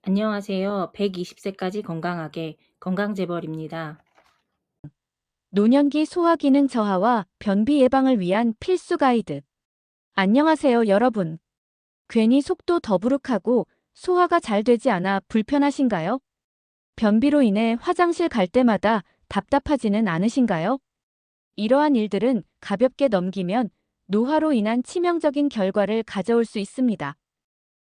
안녕하세요. 120세까지 건강하게 건강재벌입니다. 노년기 소화기능 저하와 변비 예방을 위한 필수 가이드. 안녕하세요, 여러분. 괜히 속도 더부룩하고 소화가 잘 되지 않아 불편하신가요? 변비로 인해 화장실 갈 때마다 답답하지는 않으신가요? 이러한 일들은 가볍게 넘기면 노화로 인한 치명적인 결과를 가져올 수 있습니다.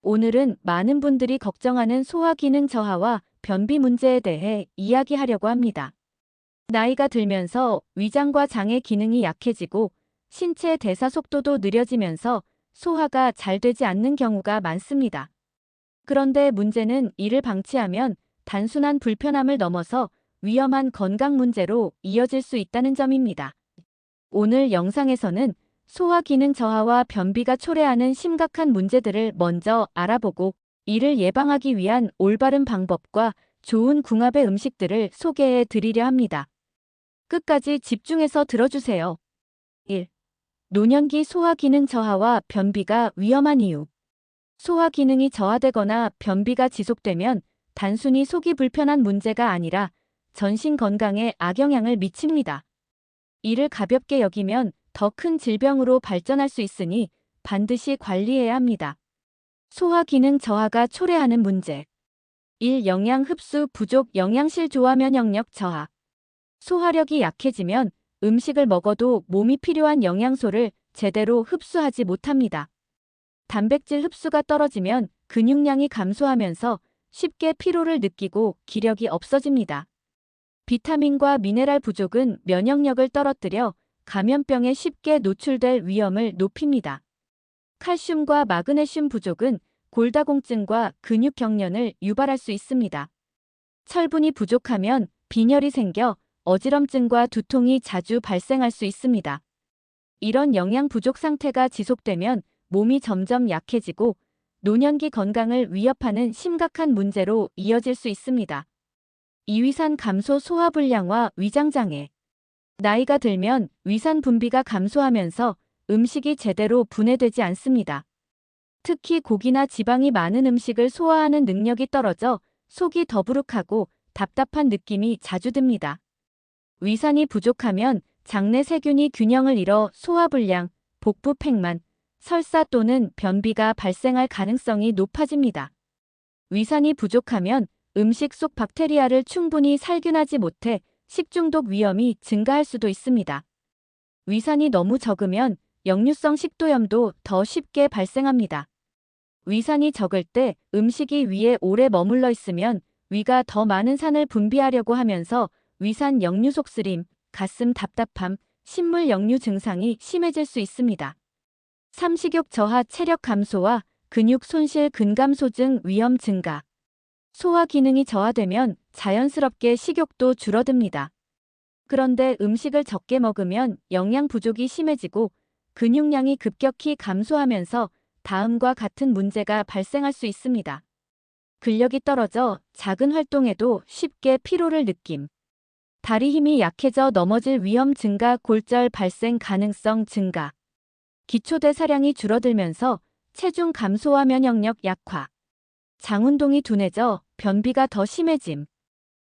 오늘은 많은 분들이 걱정하는 소화기능 저하와 변비 문제에 대해 이야기하려고 합니다. 나이가 들면서 위장과 장의 기능이 약해지고 신체 대사 속도도 느려지면서 소화가 잘 되지 않는 경우가 많습니다. 그런데 문제는 이를 방치하면 단순한 불편함을 넘어서 위험한 건강 문제로 이어질 수 있다는 점입니다. 오늘 영상에서는 소화 기능 저하와 변비가 초래하는 심각한 문제들을 먼저 알아보고 이를 예방하기 위한 올바른 방법과 좋은 궁합의 음식들을 소개해 드리려 합니다. 끝까지 집중해서 들어주세요. 1. 노년기 소화 기능 저하와 변비가 위험한 이유. 소화 기능이 저하되거나 변비가 지속되면 단순히 속이 불편한 문제가 아니라 전신 건강에 악영향을 미칩니다. 이를 가볍게 여기면 더 큰 질병으로 발전할 수 있으니 반드시 관리해야 합니다. 소화 기능 저하가 초래하는 문제. 1. 영양 흡수 부족 영양실 조화 면역력 저하. 소화력이 약해지면 음식을 먹어도 몸이 필요한 영양소를 제대로 흡수하지 못합니다. 단백질 흡수가 떨어지면 근육량이 감소하면서 쉽게 피로를 느끼고 기력이 없어집니다. 비타민과 미네랄 부족은 면역력을 떨어뜨려 감염병에 쉽게 노출될 위험을 높입니다. 칼슘과 마그네슘 부족은 골다공증과 근육 경련을 유발할 수 있습니다. 철분이 부족하면 빈혈이 생겨 어지럼증과 두통이 자주 발생할 수 있습니다. 이런 영양 부족 상태가 지속되면 몸이 점점 약해지고 노년기 건강을 위협하는 심각한 문제로 이어질 수 있습니다. 이위산 감소 소화불량과 위장장애. 나이가 들면 위산 분비가 감소하면서 음식이 제대로 분해되지 않습니다. 특히 고기나 지방이 많은 음식을 소화하는 능력이 떨어져 속이 더부룩하고 답답한 느낌이 자주 듭니다. 위산이 부족하면 장내 세균이 균형을 잃어 소화불량, 복부 팽만, 설사 또는 변비가 발생할 가능성이 높아집니다. 위산이 부족하면 음식 속 박테리아를 충분히 살균하지 못해 식중독 위험이 증가할 수도 있습니다. 위산이 너무 적으면 역류성 식도염도 더 쉽게 발생합니다. 위산이 적을 때 음식이 위에 오래 머물러 있으면 위가 더 많은 산을 분비하려고 하면서 위산 역류 속쓰림, 가슴 답답함, 신물 역류 증상이 심해질 수 있습니다. 3. 식욕 저하 체력 감소와 근육 손실 근감소증 위험 증가. 소화 기능이 저하되면 자연스럽게 식욕도 줄어듭니다. 그런데 음식을 적게 먹으면 영양 부족이 심해지고 근육량이 급격히 감소하면서 다음과 같은 문제가 발생할 수 있습니다. 근력이 떨어져 작은 활동에도 쉽게 피로를 느낌. 다리 힘이 약해져 넘어질 위험 증가 골절 발생 가능성 증가. 기초대사량이 줄어들면서 체중 감소와 면역력 약화. 장운동이 둔해져 변비가 더 심해짐.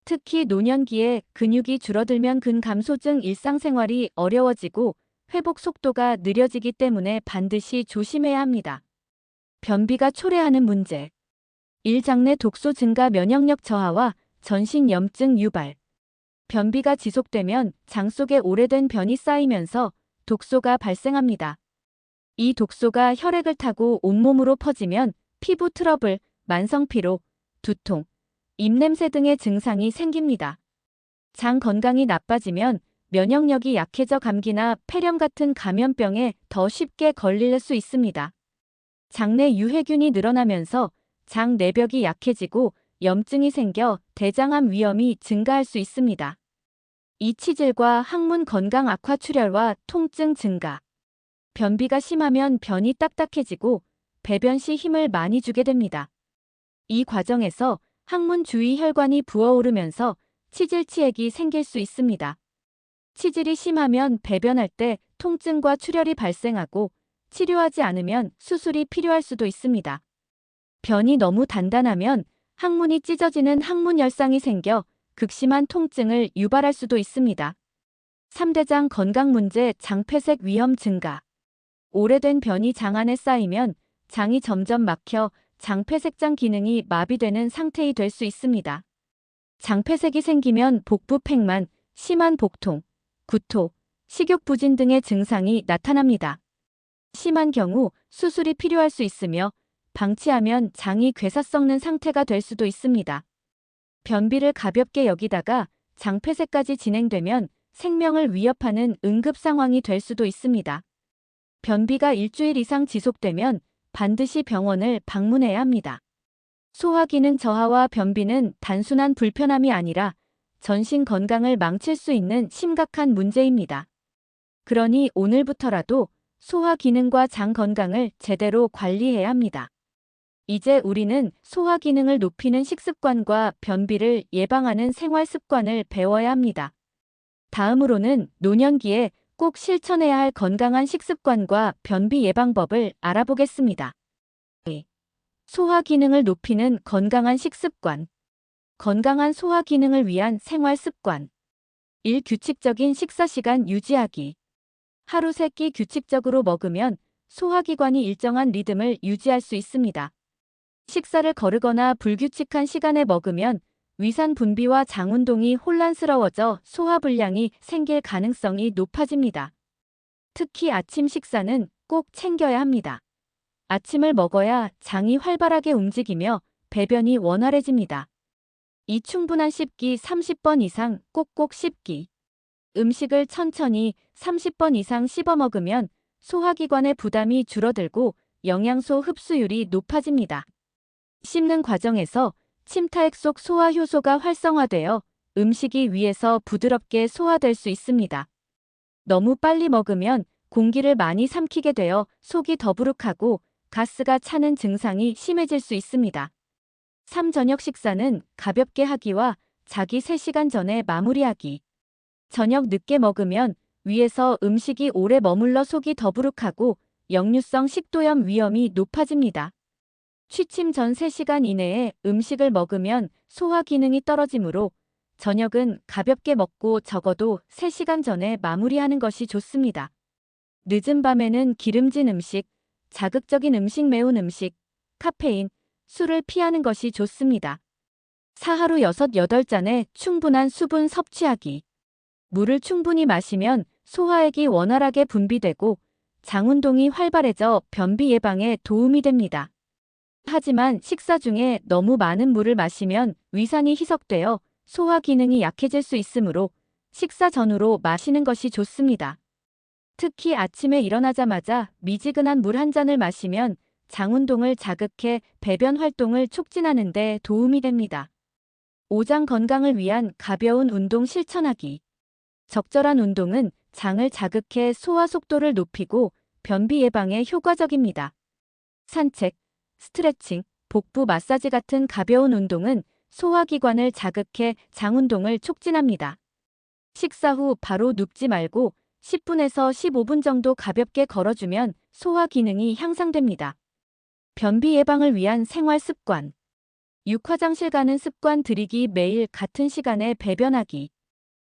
특히 노년기에 근육이 줄어들면 근감소증 일상생활이 어려워지고 회복 속도가 느려지기 때문에 반드시 조심해야 합니다. 변비가 초래하는 문제. 일장내 독소 증가 면역력 저하와 전신 염증 유발. 변비가 지속되면 장 속에 오래된 변이 쌓이면서 독소가 발생합니다. 이 독소가 혈액을 타고 온몸으로 퍼지면 피부 트러블, 만성피로, 두통, 입냄새 등의 증상이 생깁니다. 장 건강이 나빠지면 면역력이 약해져 감기나 폐렴 같은 감염병에 더 쉽게 걸릴 수 있습니다. 장내 유해균이 늘어나면서 장 내벽이 약해지고 염증이 생겨 대장암 위험이 증가할 수 있습니다. 이치질과 항문 건강 악화 출혈과 통증 증가. 변비가 심하면 변이 딱딱해지고 배변 시 힘을 많이 주게 됩니다. 이 과정에서 항문 주위 혈관이 부어오르면서 치질치액이 생길 수 있습니다. 치질이 심하면 배변할 때 통증과 출혈이 발생하고 치료하지 않으면 수술이 필요할 수도 있습니다. 변이 너무 단단하면 항문이 찢어지는 항문열상이 생겨 극심한 통증을 유발할 수도 있습니다. 3대장 건강문제 장폐색 위험 증가. 오래된 변이 장 안에 쌓이면 장이 점점 막혀 장폐색장 기능이 마비되는 상태이 될 수 있습니다. 장폐색이 생기면 복부 팽만, 심한 복통, 구토, 식욕부진 등의 증상이 나타납니다. 심한 경우 수술이 필요할 수 있으며 방치하면 장이 괴사 썩는 상태가 될 수도 있습니다. 변비를 가볍게 여기다가 장폐색까지 진행되면 생명을 위협하는 응급 상황이 될 수도 있습니다. 변비가 일주일 이상 지속되면 반드시 병원을 방문해야 합니다. 소화기능 저하와 변비는 단순한 불편함이 아니라 전신 건강을 망칠 수 있는 심각한 문제입니다. 그러니 오늘부터라도 소화 기능과 장 건강을 제대로 관리해야 합니다. 이제 우리는 소화 기능을 높이는 식습관과 변비를 예방하는 생활 습관을 배워야 합니다. 다음으로는 노년기에 꼭 실천해야 할 건강한 식습관과 변비 예방법을 알아보겠습니다. 소화 기능을 높이는 건강한 식습관. 건강한 소화 기능을 위한 생활 습관. 1. 규칙적인 식사 시간 유지하기. 하루 3끼 규칙적으로 먹으면 소화기관이 일정한 리듬을 유지할 수 있습니다. 식사를 거르거나 불규칙한 시간에 먹으면 위산 분비와 장 운동이 혼란스러워져 소화불량이 생길 가능성이 높아집니다. 특히 아침 식사는 꼭 챙겨야 합니다. 아침을 먹어야 장이 활발하게 움직이며 배변이 원활해집니다. 이 충분한 씹기 30번 이상 꼭꼭 씹기. 음식을 천천히 30번 이상 씹어 먹으면 소화기관의 부담이 줄어들고 영양소 흡수율이 높아집니다. 씹는 과정에서 침타액 속 소화 효소가 활성화되어 음식이 위에서 부드럽게 소화될 수 있습니다. 너무 빨리 먹으면 공기를 많이 삼키게 되어 속이 더부룩하고 가스가 차는 증상이 심해질 수 있습니다. 3. 저녁 식사는 가볍게 하기와 자기 3시간 전에 마무리하기. 저녁 늦게 먹으면 위에서 음식이 오래 머물러 속이 더부룩하고 역류성 식도염 위험이 높아집니다. 취침 전 3시간 이내에 음식을 먹으면 소화 기능이 떨어지므로 저녁은 가볍게 먹고 적어도 3시간 전에 마무리하는 것이 좋습니다. 늦은 밤에는 기름진 음식, 자극적인 음식, 매운 음식, 카페인, 술을 피하는 것이 좋습니다. 하루 6, 8잔의 충분한 수분 섭취하기. 물을 충분히 마시면 소화액이 원활하게 분비되고 장 운동이 활발해져 변비 예방에 도움이 됩니다. 하지만 식사 중에 너무 많은 물을 마시면 위산이 희석되어 소화 기능이 약해질 수 있으므로 식사 전후로 마시는 것이 좋습니다. 특히 아침에 일어나자마자 미지근한 물 한 잔을 마시면 장 운동을 자극해 배변 활동을 촉진하는 데 도움이 됩니다. 오장 건강을 위한 가벼운 운동 실천하기. 적절한 운동은 장을 자극해 소화 속도를 높이고 변비 예방에 효과적입니다. 산책, 스트레칭, 복부 마사지 같은 가벼운 운동은 소화기관을 자극해 장 운동을 촉진합니다. 식사 후 바로 눕지 말고 10분에서 15분 정도 가볍게 걸어주면 소화 기능이 향상됩니다. 변비 예방을 위한 생활 습관. 6. 화장실 가는 습관 들이기. 매일 같은 시간에 배변하기.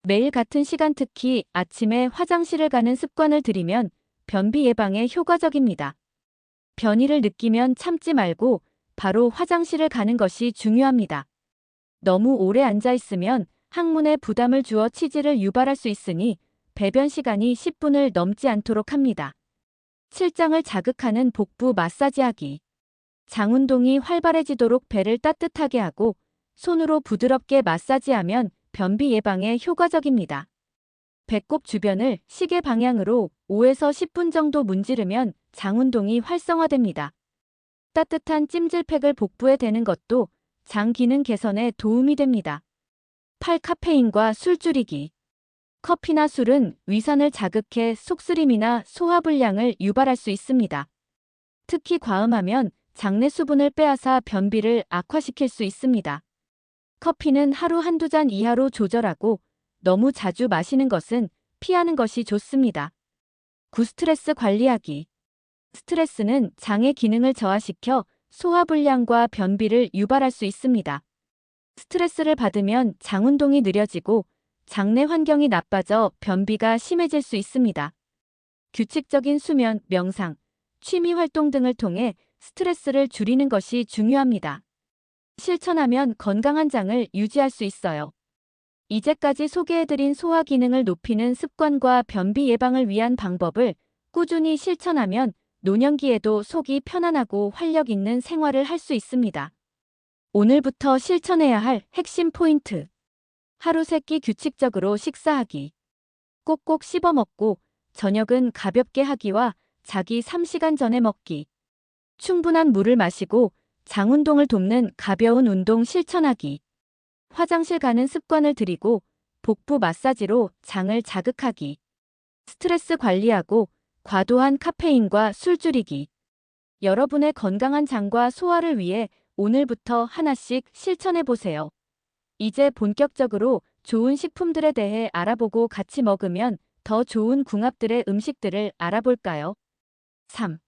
매일 같은 시간, 특히 아침에 화장실을 가는 습관을 들이면 변비 예방에 효과적입니다. 변이를 느끼면 참지 말고 바로 화장실을 가는 것이 중요합니다. 너무 오래 앉아 있으면 항문에 부담을 주어 치질을 유발할 수 있으니 배변 시간이 10분을 넘지 않도록 합니다. 칠장을 자극하는 복부 마사지하기. 장 운동이 활발해지도록 배를 따뜻하게 하고 손으로 부드럽게 마사지하면 변비 예방에 효과적입니다. 배꼽 주변을 시계 방향으로 5에서 10분 정도 문지르면 장 운동이 활성화됩니다. 따뜻한 찜질팩을 복부에 대는 것도 장 기능 개선에 도움이 됩니다. 8. 카페인과 술 줄이기. 커피나 술은 위산을 자극해 속쓰림이나 소화불량을 유발할 수 있습니다. 특히 과음하면 장내 수분을 빼앗아 변비를 악화시킬 수 있습니다. 커피는 하루 한두 잔 이하로 조절하고 너무 자주 마시는 것은 피하는 것이 좋습니다. 9. 스트레스 관리하기. 스트레스는 장의 기능을 저하시켜 소화불량과 변비를 유발할 수 있습니다. 스트레스를 받으면 장운동이 느려지고 장내 환경이 나빠져 변비가 심해질 수 있습니다. 규칙적인 수면, 명상, 취미 활동 등을 통해 스트레스를 줄이는 것이 중요합니다. 실천하면 건강한 장을 유지할 수 있어요. 이제까지 소개해드린 소화 기능을 높이는 습관과 변비 예방을 위한 방법을 꾸준히 실천하면 노년기에도 속이 편안하고 활력 있는 생활을 할 수 있습니다. 오늘부터 실천해야 할 핵심 포인트. 하루 3끼 규칙적으로 식사하기. 꼭꼭 씹어 먹고 저녁은 가볍게 하기와 자기 3시간 전에 먹기. 충분한 물을 마시고 장 운동을 돕는 가벼운 운동 실천하기. 화장실 가는 습관을 들이고 복부 마사지로 장을 자극하기. 스트레스 관리하고 과도한 카페인과 술 줄이기. 여러분의 건강한 장과 소화를 위해 오늘부터 하나씩 실천해 보세요. 이제 본격적으로 좋은 식품들에 대해 알아보고 같이 먹으면 더 좋은 궁합들의 음식들을 알아볼까요? 3.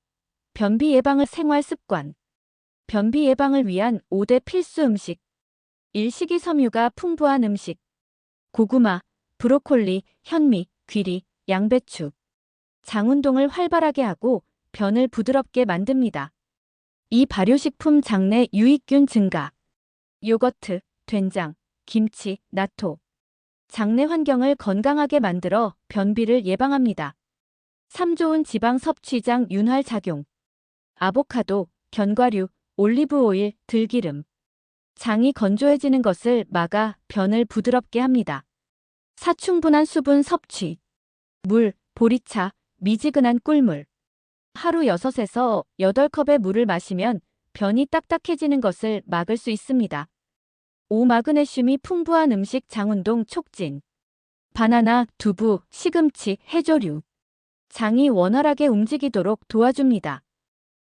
변비 예방을 생활 습관. 변비 예방을 위한 5대 필수 음식. 1. 식이섬유가 풍부한 음식. 고구마, 브로콜리, 현미, 귀리, 양배추. 장 운동을 활발하게 하고 변을 부드럽게 만듭니다. 2. 발효식품 장내 유익균 증가. 요거트, 된장, 김치, 나토. 장내 환경을 건강하게 만들어 변비를 예방합니다. 3. 좋은 지방 섭취장 윤활 작용. 아보카도, 견과류, 올리브 오일, 들기름. 장이 건조해지는 것을 막아 변을 부드럽게 합니다. 4. 충분한 수분 섭취. 물, 보리차, 미지근한 꿀물. 하루 6에서 8컵의 물을 마시면 변이 딱딱해지는 것을 막을 수 있습니다. 5. 마그네슘이 풍부한 음식 장운동 촉진. 바나나, 두부, 시금치, 해조류. 장이 원활하게 움직이도록 도와줍니다.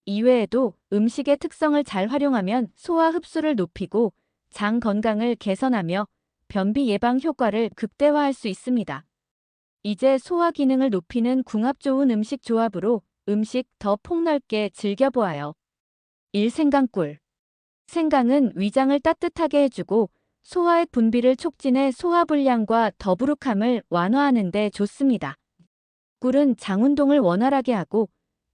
이외에도 음식의 특성을 잘 활용하면 소화 흡수를 높이고 장 건강을 개선하며 변비 예방 효과를 극대화할 수 있습니다. 이제 소화 기능을 높이는 궁합 좋은 음식 조합으로 음식 더 폭넓게 즐겨보아요. 1. 생강꿀. 생강은 위장을 따뜻하게 해주고 소화액 분비를 촉진해 소화불량과 더부룩함을 완화하는 데 좋습니다. 꿀은 장 운동을 원활하게 하고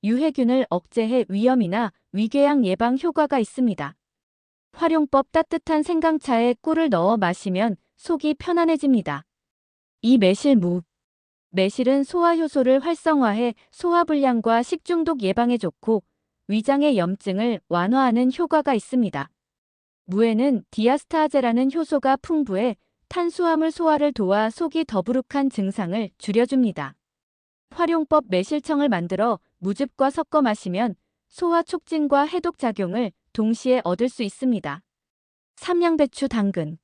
유해균을 억제해 위염이나 위궤양 예방 효과가 있습니다. 활용법. 따뜻한 생강차에 꿀을 넣어 마시면 속이 편안해집니다. 2. 매실무. 매실은 소화 효소를 활성화해 소화불량과 식중독 예방에 좋고 위장의 염증을 완화하는 효과가 있습니다. 무에는 디아스타아제라는 효소가 풍부해 탄수화물 소화를 도와 속이 더부룩한 증상을 줄여줍니다. 활용법. 매실청을 만들어 무즙과 섞어 마시면 소화 촉진과 해독 작용을 동시에 얻을 수 있습니다. 3. 양배추, 당근.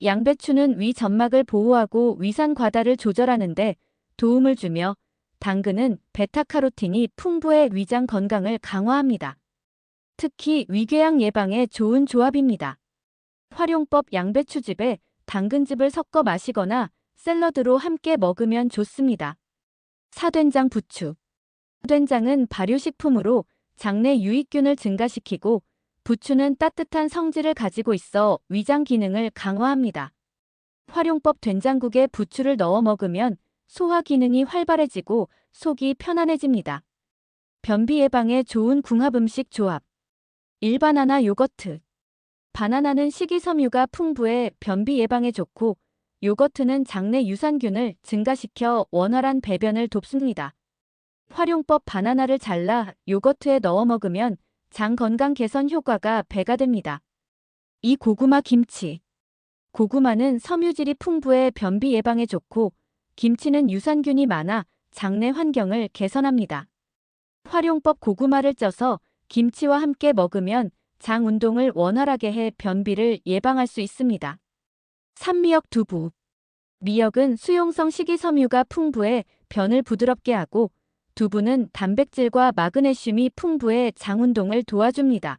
양배추는 위 점막을 보호하고 위산 과다를 조절하는 데 도움을 주며 당근은 베타카로틴이 풍부해 위장 건강을 강화합니다. 특히 위궤양 예방에 좋은 조합입니다. 활용법. 양배추즙에 당근즙을 섞어 마시거나 샐러드로 함께 먹으면 좋습니다. 4. 된장, 부추. 된장은 발효식품으로 장내 유익균을 증가시키고 부추는 따뜻한 성질을 가지고 있어 위장 기능을 강화합니다. 활용법. 된장국에 부추를 넣어 먹으면 소화 기능이 활발해지고 속이 편안해집니다. 변비 예방에 좋은 궁합 음식 조합. 1. 바나나, 요거트. 바나나는 식이섬유가 풍부해 변비 예방에 좋고 요거트는 장내 유산균을 증가시켜 원활한 배변을 돕습니다. 활용법. 바나나를 잘라 요거트에 넣어 먹으면 장 건강 개선 효과가 배가 됩니다. 2. 고구마, 김치. 고구마는 섬유질이 풍부해 변비 예방에 좋고 김치는 유산균이 많아 장내 환경을 개선합니다. 활용법. 고구마를 쪄서 김치와 함께 먹으면 장 운동을 원활하게 해 변비를 예방할 수 있습니다. 3. 미역, 두부. 미역은 수용성 식이섬유가 풍부해 변을 부드럽게 하고 두부는 단백질과 마그네슘이 풍부해 장 운동을 도와줍니다.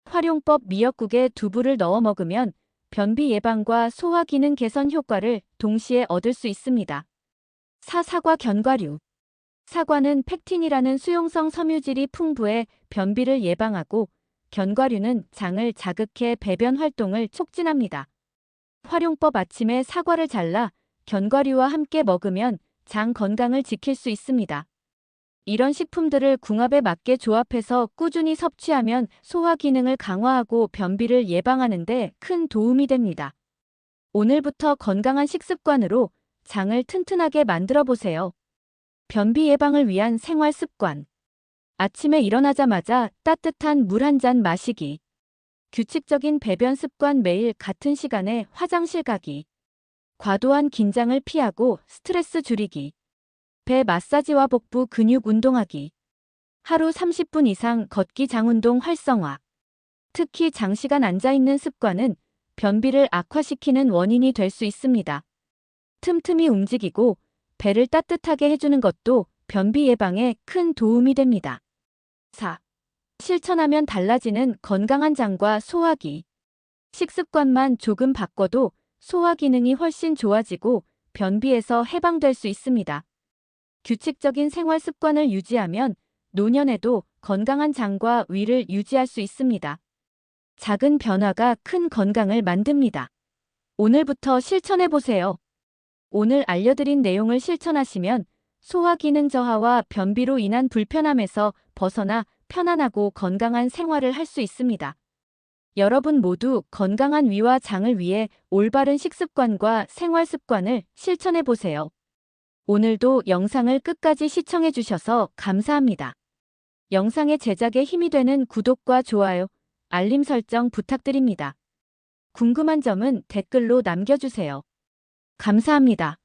활용법. 미역국에 두부를 넣어 먹으면 변비 예방과 소화 기능 개선 효과를 동시에 얻을 수 있습니다. 4. 사과, 견과류. 사과는 펙틴이라는 수용성 섬유질이 풍부해 변비를 예방하고 견과류는 장을 자극해 배변 활동을 촉진합니다. 활용법: 아침에 사과를 잘라 견과류와 함께 먹으면 장 건강을 지킬 수 있습니다. 이런 식품들을 궁합에 맞게 조합해서 꾸준히 섭취하면 소화 기능을 강화하고 변비를 예방하는 데 큰 도움이 됩니다. 오늘부터 건강한 식습관으로 장을 튼튼하게 만들어 보세요. 변비 예방을 위한 생활 습관. 아침에 일어나자마자 따뜻한 물 한 잔 마시기. 규칙적인 배변 습관: 매일 같은 시간에 화장실 가기. 과도한 긴장을 피하고 스트레스 줄이기. 배 마사지와 복부 근육 운동하기. 하루 30분 이상 걷기. 장운동 활성화. 특히 장시간 앉아있는 습관은 변비를 악화시키는 원인이 될 수 있습니다. 틈틈이 움직이고 배를 따뜻하게 해주는 것도 변비 예방에 큰 도움이 됩니다. 4. 실천하면 달라지는 건강한 장과 소화기. 식습관만 조금 바꿔도 소화 기능이 훨씬 좋아지고 변비에서 해방될 수 있습니다. 규칙적인 생활 습관을 유지하면 노년에도 건강한 장과 위를 유지할 수 있습니다. 작은 변화가 큰 건강을 만듭니다. 오늘부터 실천해 보세요. 오늘 알려드린 내용을 실천하시면 소화 기능 저하와 변비로 인한 불편함에서 벗어나 편안하고 건강한 생활을 할 수 있습니다. 여러분 모두 건강한 위와 장을 위해 올바른 식습관과 생활 습관을 실천해 보세요. 오늘도 영상을 끝까지 시청해 주셔서 감사합니다. 영상의 제작에 힘이 되는 구독과 좋아요, 알림 설정 부탁드립니다. 궁금한 점은 댓글로 남겨주세요. 감사합니다.